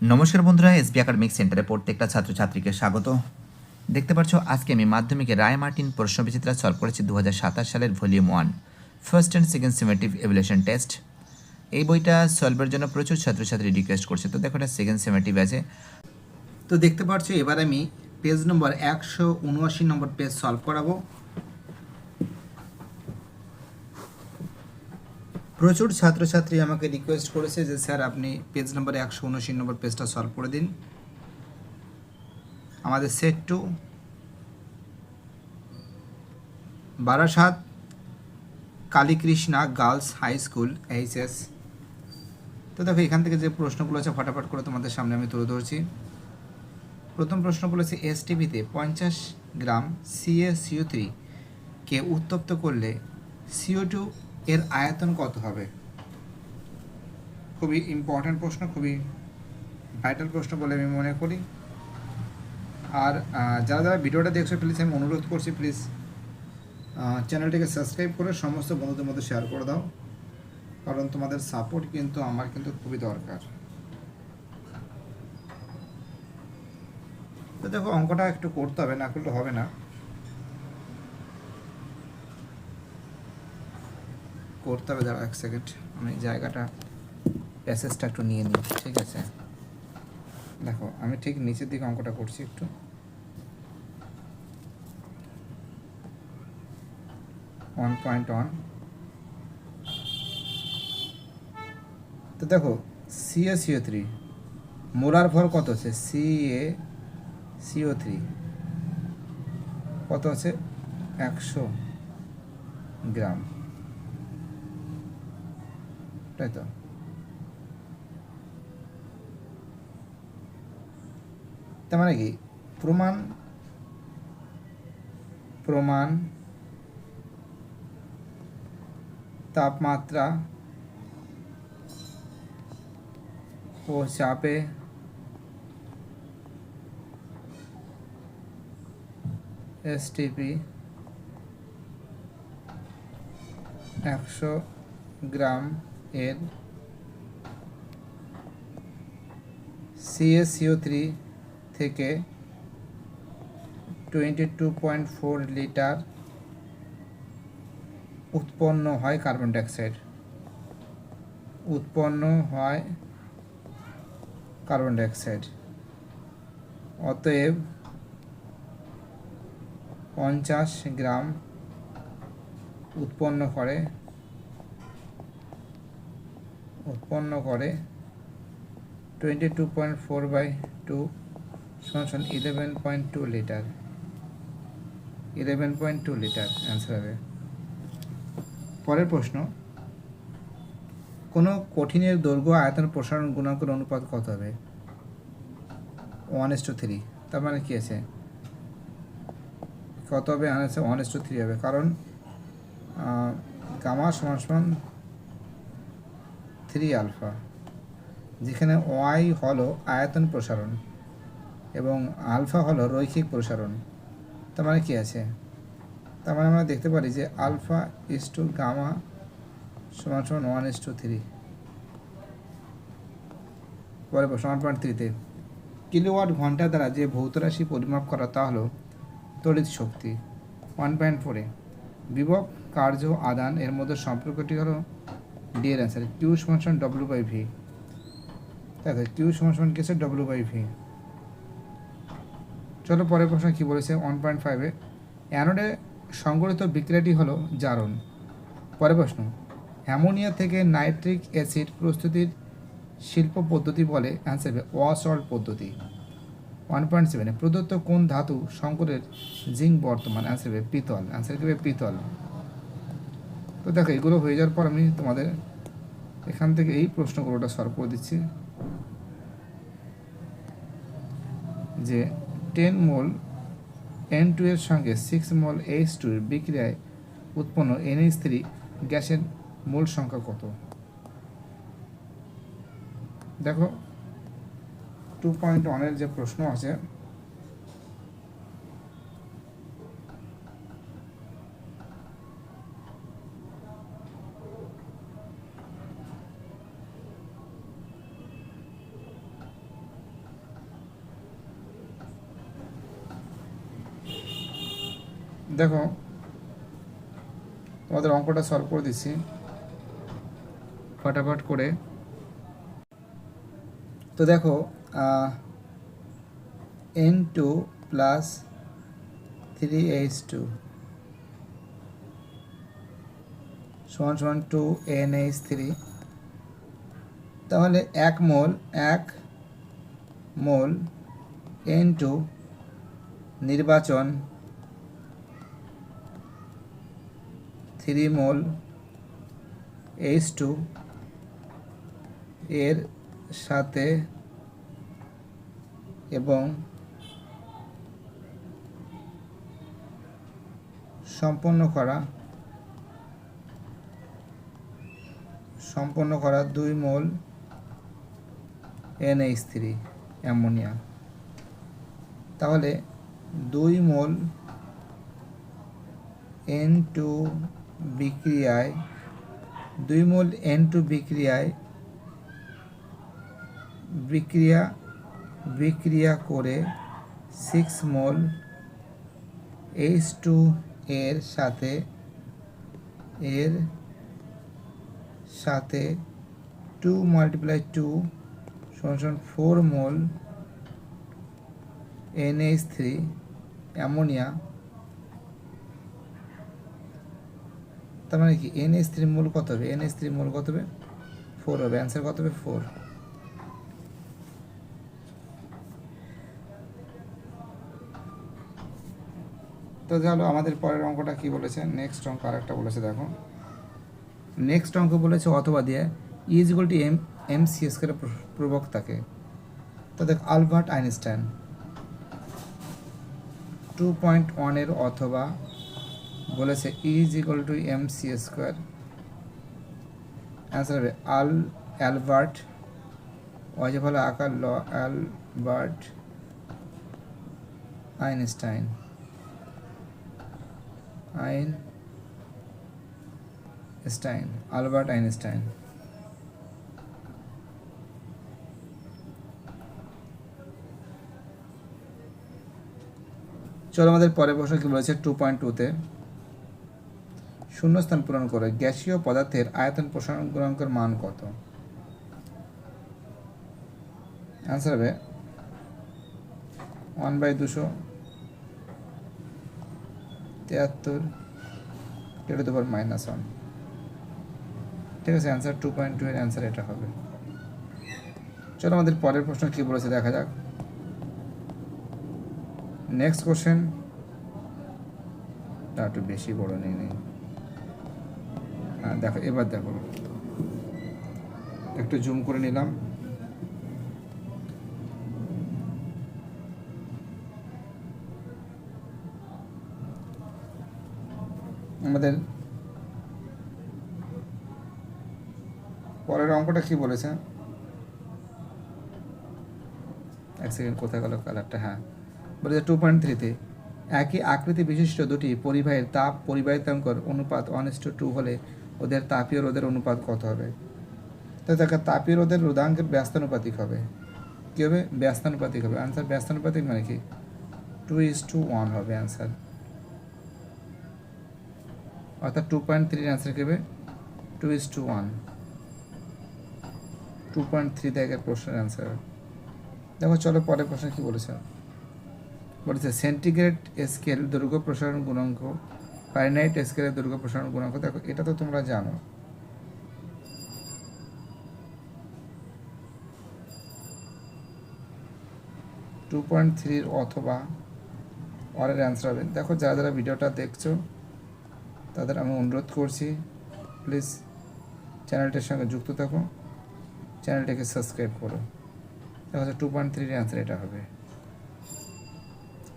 নমস্কার বন্ধুরা, SB academic সেন্টারে প্রত্যেকটা ছাত্রছাত্রীকে স্বাগত। দেখতে পাচ্ছ আজকে আমি মাধ্যমিকে রায় মার্টিন প্রশ্নবিচিত্রা সলভ করেছি 2027 সালের volume 1 first and second summative evaluation test. এই বইটা সলভের জন্য প্রচুর ছাত্রছাত্রী রিকোয়েস্ট করছে, তো দেখো এটা সেকেন্ড সেমেটিভ আছে। তো দেখতে পাচ্ছ এবার আমি পেজ নম্বর 179 নম্বর পেজ সলভ করাবো। প্রচুর ছাত্রছাত্রী আমাকে রিকোয়েস্ট করেছে যে স্যার আপনি পেজ নম্বর 179 নম্বর পেজটা সলভ করে দিন। আমাদের set 2 Barasat Kalikrishna girls high school HS. তো দেখো এখান থেকে যে প্রশ্নগুলো আছে ফটাফট করে তোমাদের সামনে আমি তুলে ধরছি। প্রথম প্রশ্ন বলেছে এসটিপিতে 50 গ্রাম CaCO3 কে উত্তপ্ত করলে CO2 এর আয়তন কত হবে? খুবই ইম্পর্ট্যান্ট প্রশ্ন, খুবই ভাইটাল প্রশ্ন বলে আমি মনে করি। আর যারা যারা ভিডিওটা দেখছো প্লিজ আমি অনুরোধ করছি, প্লিজ চ্যানেলটিকে সাবস্ক্রাইব করে সমস্ত বন্ধুদের মধ্যে শেয়ার করে দাও, কারণ তোমাদের সাপোর্ট কিন্তু আমার কিন্তু খুবই দরকার। তো দেখো অঙ্কটা একটু করতে হবে, না করলে হবে না। করতে হবে, দাঁড়া এক সেকেন্ড, আমি জায়গাটা প্যাসেজটা একটু নিয়ে নিই, ঠিক আছে? দেখো আমি ঠিক নিচের দিকে অঙ্কটা করছি একটু। One point one. তো দেখো CaCO3 মোলার ভর কত আছে? CaCO3 কত আছে? 100 গ্রাম, তাই তো? তার মানে কি প্রমাণ তাপমাত্রা ও চাপে এসটিপি 100 গ্রাম এর CaCO3 থেকে 22.4 লিটার উৎপন্ন হয় কার্বন ডাইঅক্সাইড। অতএব 50 গ্রাম উৎপন্ন করে 22.4/2 সমান 11.2 লিটার। 11.2 লিটার অ্যান্সার হবে। পরের প্রশ্ন, কোনো কঠিনের দৈর্ঘ্য আয়তন প্রসারণ গুণাঙ্কের অনুপাত কত হবে? 1:3। তার মানে কি আছে? কত হবে? আনসার 1:3 হবে, কারণ গামা সমান 3 আলফা, যেখানে ওয়াই হলো আয়তন প্রসারণ এবং আলফা হলো রৈখিক প্রসারণ। তার মানে কি আছে? তার মানে আমরা দেখতে পারি যে আলফা ইস টু গামা সমান 1:3। পরে প্রশ্ন 1.3-তে কিলোওয়াট ঘন্টা দ্বারা যে ভৌত রাশি পরিমাপ করা তা হলো তড়িৎ শক্তি। 1.4-এ বিভব কার্য আদান এর মধ্যে সম্পর্কটি হলো ডি এর অ্যান্সার। কিউ সমান W/V। দেখো কিউ সমান কি আছে? W/V। চলো পরের প্রশ্ন কি বলেছে 1.5-এ অ্যানোডে সংগঠিত বিক্রিয়াটি হলো জারণ। পরের প্রশ্ন, অ্যামোনিয়া থেকে নাইট্রিক অ্যাসিড প্রস্তুতির শিল্প পদ্ধতি বলে? অ্যান্সার হবে ওয়াশল্ট পদ্ধতি। 1.7-এ প্রদত্ত কোন ধাতু সংকরের জিঙ্ক বর্তমান? অ্যান্সার হবে পিতল। অ্যান্সার হবে পিতল। তো দেখো এগুলো হয়ে যাওয়ার পর আমি তোমাদের এখান থেকে এই প্রশ্নগুলোটা সলভ করে দিচ্ছি যে 10 মোল N2 এর সঙ্গে 6 মোল H2 এর বিক্রিয়ায় উৎপন্ন NH3 গ্যাসের মোল সংখ্যা কত? দেখো 2.1-এর যে প্রশ্ন আছে দেখো তোমাদের অঙ্কটা সলভ করে দিচ্ছি ফটাফট করে। তো দেখো N2 প্লাস 3H2 সমান সমান 2NH3। তাহলে এক মোল N2 নির্বাচন 3 মোল H2 এর সাথে এবং সম্পন্ন করা 2 মোল NH3 অ্যামোনিয়া। তাহলে 2 মোল N2 বিক্রিয়ায় 2 মোল N2 বিক্রিয়া করে 6 মোল H2 এর সাথে 2 মাল্টিপ্লাই 2 সমান 4 মোল NH3 অ্যামোনিয়া। তার মানে কি NH3 মোল কত হবে? NH3 মোল কত হবে? 4 হবে। অ্যান্সার কত হবে? 4। তো চলো আমাদের পরের অঙ্কটা কি বলেছে, নেক্সট অঙ্ক আরেকটা বলেছে। দেখো নেক্সট অঙ্ক বলেছে অথবা দিয়ে E=mc স্কয়ার প্রবক্তাকে। তো দেখ আলবার্ট আইনস্টাইন 2.1 এর অথবা বলেছে E=mc স্কয়ার। অ্যান্সার হবে অ্যালবার্ট অজে ভালো আকার অ্যালবার্ট আইনস্টাইন আলবার্ট আইনস্টাইন। চলো আমাদের পরের প্রশ্ন কি বলেছে 2.2-তে শূন্যস্থান পূরণ করে গ্যাসীয় পদার্থের আয়তন প্রসারণ গুণাঙ্কের মান কত? অ্যান্সার হবে 1/273 10⁻⁻1। ঠিক আছে, অ্যান্সার 2.2 এর অ্যান্সার এটা হবে। চলো আমাদের পরের প্রশ্ন কি বলেছে দেখা যাক। নেক্সট কোশ্চেন একটু বেশি বড় নেই। হ্যাঁ দেখো, এবার দেখো একটু জুম করে নিলাম। আমাদের পরের অঙ্কটা কি বলেছে, এক সেকেন্ড কোথায় গেল কালারটা। হ্যাঁ বলেছে 2.3-তে একই আকৃতি বিশিষ্ট দুটি পরিবাহীর তাপ পরিবাহিতাঙ্কর অনুপাত 1:2 হলে ওদের তাপীয় রোধের অনুপাত কত হবে? তো দেখো তাপীয় রোধের রোধাঙ্কের ব্যস্তানুপাতিক হবে। কী হবে? ব্যস্তানুপাতিক হবে। অ্যান্সার ব্যস্তানুপাতিক মানে কি 2:1 হবে অ্যান্সার। অর্থাৎ 2.3 অ্যান্সার কী হবে? 2:1। 2.3 দেখে প্রশ্নের অ্যান্সার। দেখো চলো পরের প্রশ্ন কি বলেছে। বলেছে সেন্টিগ্রেড স্কেল দৈর্ঘ্য প্রসারণ গুণাঙ্ক, ফারেনহাইট স্কেলের দৈর্ঘ্য প্রসারণ গুণাঙ্ক। দেখো এটা তো তোমরা জানো। টু 2.3 অথবা অরের অ্যান্সার হবে। দেখো যারা যারা ভিডিওটা দেখছো তাদের আমি অনুরোধ করছি প্লিজ চ্যানেলটার সঙ্গে যুক্ত থাকো, চ্যানেলটাকে সাবস্ক্রাইব করো। দেখো 2.3 অ্যান্সার এটা হবে।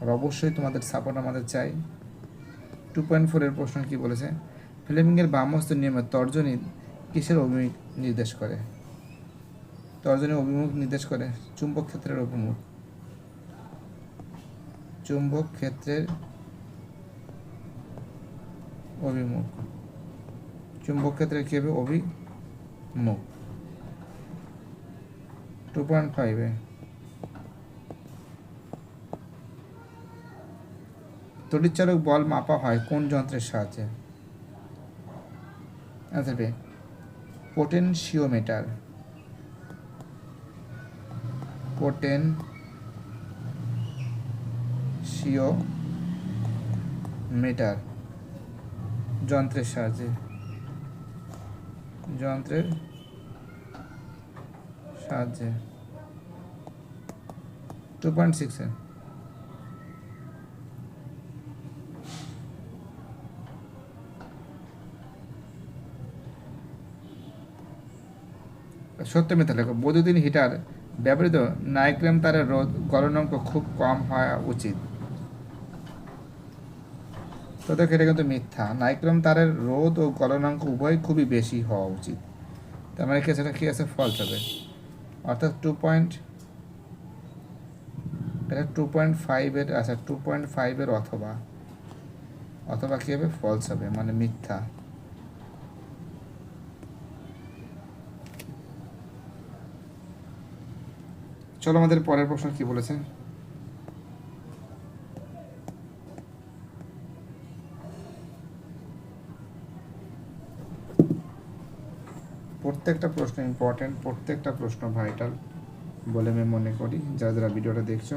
আর অবশ্যই তোমাদের সাপোর্ট আমাদের চাই। 2.4 এর প্রশ্ন কি বলেছে, ফ্লেমিংয়ের বামহস্ত নিয়মে তর্জনী কিসের অভিমুখ নির্দেশ করে? তর্জনী অভিমুখ নির্দেশ করে চুম্বক ক্ষেত্রের অভিমুখ। চুম্বক ক্ষেত্রের অভিমুখ, চুম্বক ক্ষেত্রের কী হবে? অভিমুখ। 2.5-এ তড়িৎচালক বল মাপা হয় কোন যন্ত্রের সাহায্যে? Answer B potentiometer. পোটেনশিওমিটার যন্ত্রের সাহায্যে 2.6 সত্য মিথ্যা লেখো। বৈদ্যুতিন হিটার ব্যবহৃত নাইক্রোম তারের রোধ গলনাঙ্ক খুব কম হওয়া উচিত। তো দেখো এটা কিন্তু মিথ্যা। নাইক্রোম তারের রোধ ও গলনাঙ্ক উভয় খুবই বেশি হওয়া উচিত। তার মানে সেটা কি আছে? ফলস হবে। অর্থাৎ 2.5 এর, আচ্ছা 2.5 এর অথবা কি হবে? ফলস হবে, মানে মিথ্যা। চলো আমাদের পরের প্রশ্ন কি বলেছে। প্রত্যেকটা প্রশ্ন ইম্পর্টেন্ট, প্রত্যেকটা প্রশ্ন ভাইটাল বলে আমি মনে করি। যারা যারা ভিডিওটা দেখছো,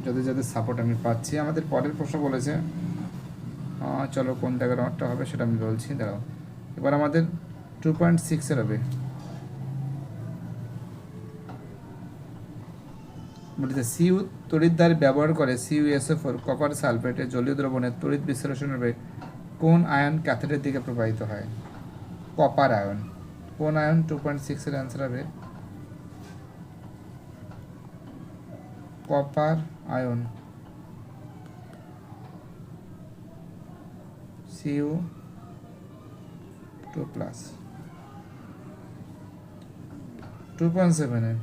যাদের যাদের সাপোর্ট আমি পাচ্ছি। আমাদের পরের প্রশ্ন বলেছে, চলো কোন জায়গার আমারটা হবে সেটা আমি বলছি, দাঁড়াও। এবার আমাদের 2.6 এর হবে। বলেছে সিইউ তড়িৎদ্বার ব্যবহার করে CuSO4 কপার সালফেটের জলীয় দ্রবণের তড়িৎ বিশ্লেষণ হবে কোন আয়ন ক্যাথোডের দিকে প্রবাহিত হয়? Copper ion. কোন আয়ন? 2.6 এর অ্যান্সার হবে কপার আয়ন। Cu2+। 2.7 এর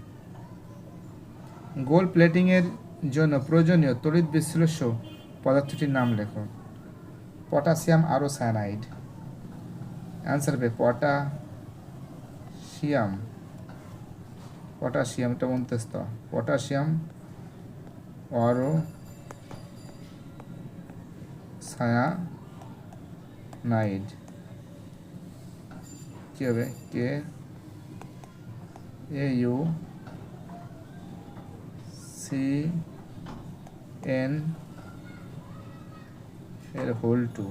গোল্ড প্লেটিং এর জন্য প্রয়োজনীয় তড়িৎ বিশ্লেষ্য পদার্থটির নাম লেখো। পটাশিয়াম আরো সায়ানাইড। অ্যান্সার হবে পটাশিয়াম। পটাশিয়ামটা মন্তস্থ। পটাশিয়াম আরো সায়ানাইড কি হবে? KAUCN এর হোল 2।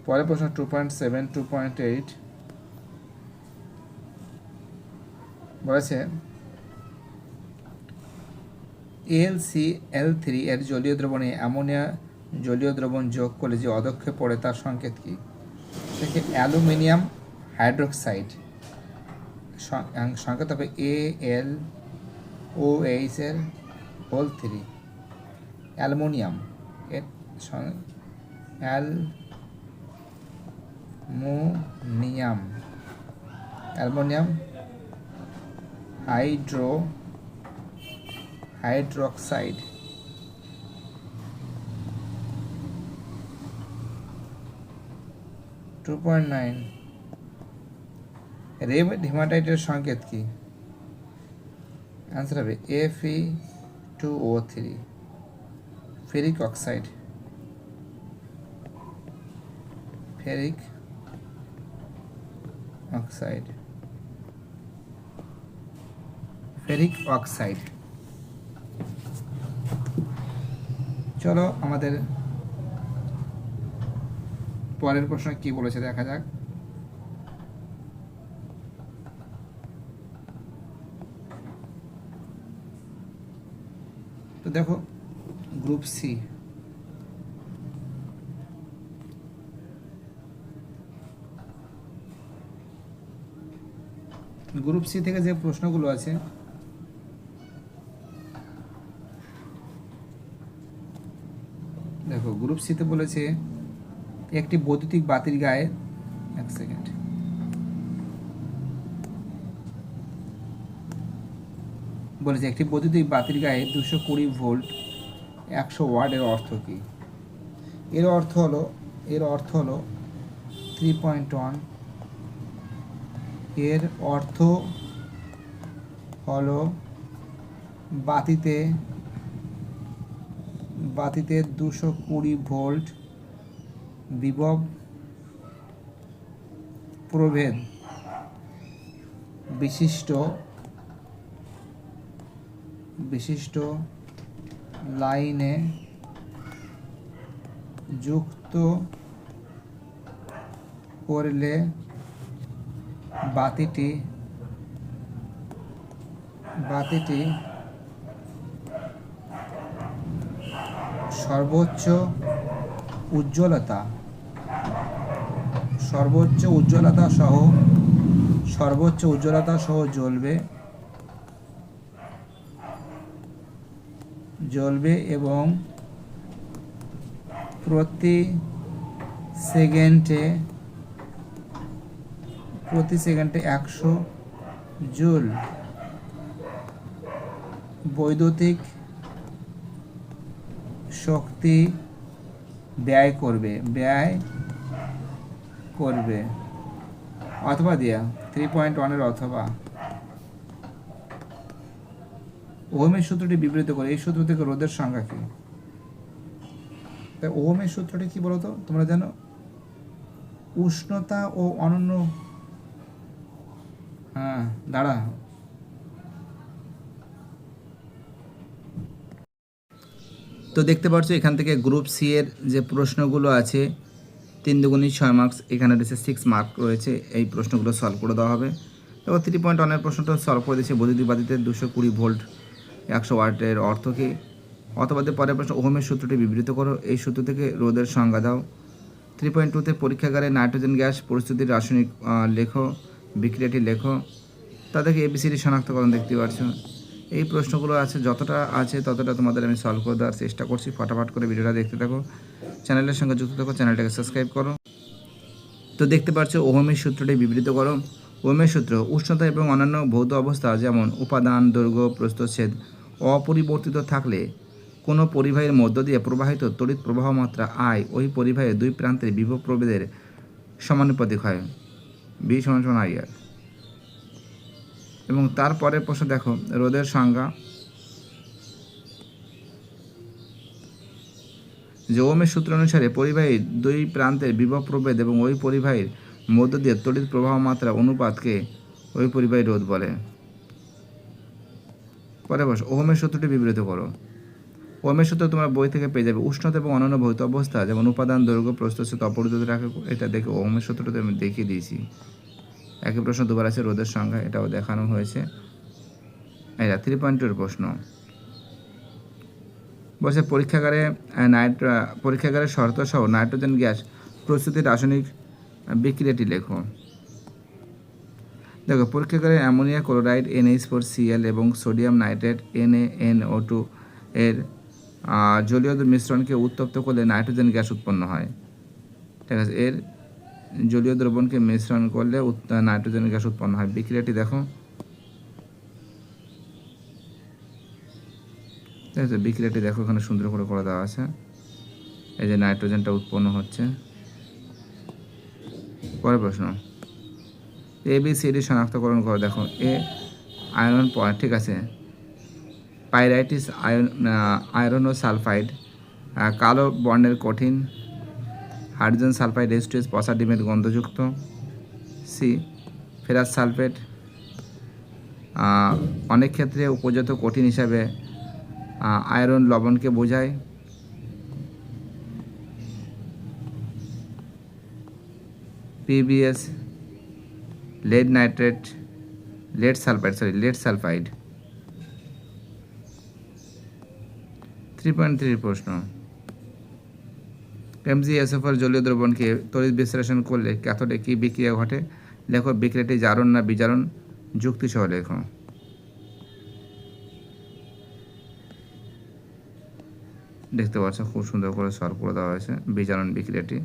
পরের প্রশ্ন 2.7 2.8 বলেছে AlCl3 এর জলীয় দ্রবণে অ্যামোনিয়া জলীয় দ্রবণ যোগ করলে যে অদক্ষে পড়ে তার সংকেত কি? সেকে অ্যালুমিনিয়াম হাইড্রোক্সাইড। সংকেত হবে AlOH এর হোল 3। অ্যালুমিনিয়াম এর অ্যালুমিনিয়াম হাইড্রোক্সাইড। 2.9 রেড হিমাটাইটের সংকেত কি? অ্যান্সার হবে Fe2O3 ferric oxide. Ferric oxide. চলো আমাদের পরের প্রশ্ন কি বলেছে দেখা যাক। তো দেখো গ্রুপ সি। গ্রুপ সি থেকে যে প্রশ্নগুলো আছে, দেখো গ্রুপ সিতে বলেছে একটি বৈদ্যুতিক বাতির গায়ে, এক সেকেন্ড, বলেছে একটি বৈদ্যুতিক বাতির গায়ে 220 ভোল্ট 100 ওয়াট এর অর্থ কি? এর অর্থ হলো এর অর্থ হলো 3.1, এর অর্থ হলো বাতিতে 220 ভোল্ট বিভব প্রভেদ বিশিষ্ট লাইনে যুক্ত করলে বাতিটি সর্বোচ্চ উজ্জ্বলতা সহ জ্বলবে এবং প্রতি সেকেন্ডে 100 জুল বৈদ্যুতিক শক্তি ব্যয় করবে অথবা দিয়া 3.1 এর অথবা ওহমের সূত্রটি বিবৃত করে। এই সূত্র থেকে রোধের সংজ্ঞা কি? তাই ওহমের সূত্রটি কি বলতো তোমরা জানো? উষ্ণতা ও অনন্য দাঁড়া তো দেখতে পাচ্ছ এখান থেকে গ্রুপ সি এর যে প্রশ্নগুলো আছে 3 দুগুণে 6 মার্কস, এখানে রয়েছে 6 মার্ক রয়েছে। এই প্রশ্নগুলো সলভ করে দেওয়া হবে। এবার 3.1 এর প্রশ্নটা সলভ করে দিয়েছে। বৈদ্যুতিক বাতিতে 220 ভোল্ট 100 ওয়াটের অর্থ কী? অথবা পরের প্রশ্ন, ওহমের সূত্রটি বিবৃত করো। এই সূত্র থেকে রোধের সংজ্ঞা দাও। 3.2 পরীক্ষাগারে নাইট্রোজেন গ্যাস পরিস্থিতির রাসায়নিক লেখো, বিক্রিয়াটি লেখো। তাদেরকে এবিসিডি শনাক্তকরণ দেখতে পাচ্ছ। এই প্রশ্নগুলো আছে, যতটা আছে ততটা তোমাদের আমি সলভ করে দেওয়ার চেষ্টা করছি। ফটাফট করে ভিডিওটা দেখতে থাকো, চ্যানেলের সঙ্গে যুক্ত থাকো, চ্যানেলটাকে সাবস্ক্রাইব করো। তো দেখতে পাচ্ছ ওহমের সূত্রটি বিবৃত করো। ওহমের সূত্র: উষ্ণতা এবং অন্যান্য ভৌত অবস্থা যেমন উপাদান, দৈর্ঘ্য, প্রস্থচ্ছেদ অপরিবর্তিত থাকলে কোনো পরিবাহীর মধ্য দিয়ে প্রবাহিত তড়িৎ প্রবাহ মাত্রা I ওই পরিবাহীর দুই প্রান্তের বিভব প্রভেদের সমানুপাতিক হয়, B = IR। এবং তারপরের প্রশ্ন দেখো, রোধের সংজ্ঞা। যে ওহমের সূত্র অনুসারে পরিবাহীর দুই প্রান্তের বিভব প্রভেদ এবং ওই পরিবাহীর মধ্য দিয়ে তড়িৎ প্রবাহ মাত্রা অনুপাতকে ওই পরিবাহী রোধ বলে। পরে বস, ওহমের সূত্রটি বিবৃত করো। ওহমের সূত্র তোমরা বই থেকে পেয়ে যাবে। উষ্ণতা এবং অন্যান্য ভৌত অবস্থা যেমন উপাদান, দৈর্ঘ্য, প্রস্থচ্ছেদ অপরিবর্তিত রাখে। এটা দেখে ওহমের সূত্রটা আমি দেখিয়ে দিয়েছি। একই প্রশ্ন দুবার আছে, রোধের সংজ্ঞা, এটাও দেখানো হয়েছে। এটা 3.2 এর প্রশ্ন বলছে পরীক্ষাগারে শর্ত সহ নাইট্রোজেন গ্যাস প্রস্তুতির রাসায়নিক বিক্রিয়াটি লেখো। দেখো, পরীক্ষাগারে অ্যামোনিয়া ক্লোরাইড NH4Cl এবং সোডিয়াম নাইট্রেট NaNO2 এর জলীয় মিশ্রণকে উত্তপ্ত করলে নাইট্রোজেন গ্যাস উৎপন্ন হয়। ঠিক আছে, এর জলীয় দ্রবণকে মিশ্রণ করলে নাইট্রোজেন গ্যাস উৎপন্ন হয়। বিক্রিয়াটি দেখো। ঠিক আছে, বিক্রিয়াটি দেখো, এখানে সুন্দর করে দেওয়া আছে। এই যে নাইট্রোজেনটা উৎপন্ন হচ্ছে। পরের প্রশ্ন, ABCD শনাক্তকরণ করো। দেখো, এ আয়রন, ঠিক আছে, পাইরাইটিস আয়রন ও সালফাইড কালো বর্ণের কঠিন। হাইড্রোজেন সালফাইড H2S পচা ডিমের গন্ধযুক্ত। সি ফেরাস সালফেট অনেক ক্ষেত্রে উপজাত কঠিন হিসাবে আয়রন লবণকে বোঝায়। PbS lead sulphide. 3.3 প্রশ্ন, MgSO4 জলীয় দ্রবণকে তড়িৎ বিশ্লেষণ করলে ক্যাথোডে কী বিক্রিয়া ঘটে? লেখো। বিক্রিয়াটি জারণ না বিজারণ? যুক্তি সহ লেখো। দেখতে পাচ্ছ খুব সুন্দর করে সলভ করে দেওয়া হয়েছে বিজারণ বিক্রিয়াটি।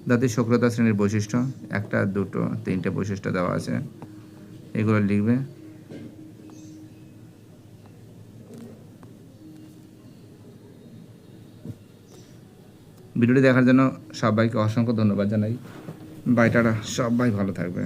ধাতুর সক্রিয়তা শ্রেণীর বৈশিষ্ট্য 1, 2, 3টে বৈশিষ্ট্য দেওয়া আছে। এগুলো লিখবে। ভিডিওটি দেখার জন্য সবাইকে অসংখ্য ধন্যবাদ জানাই। বাই, টাটা, সবাই ভালো থাকবে।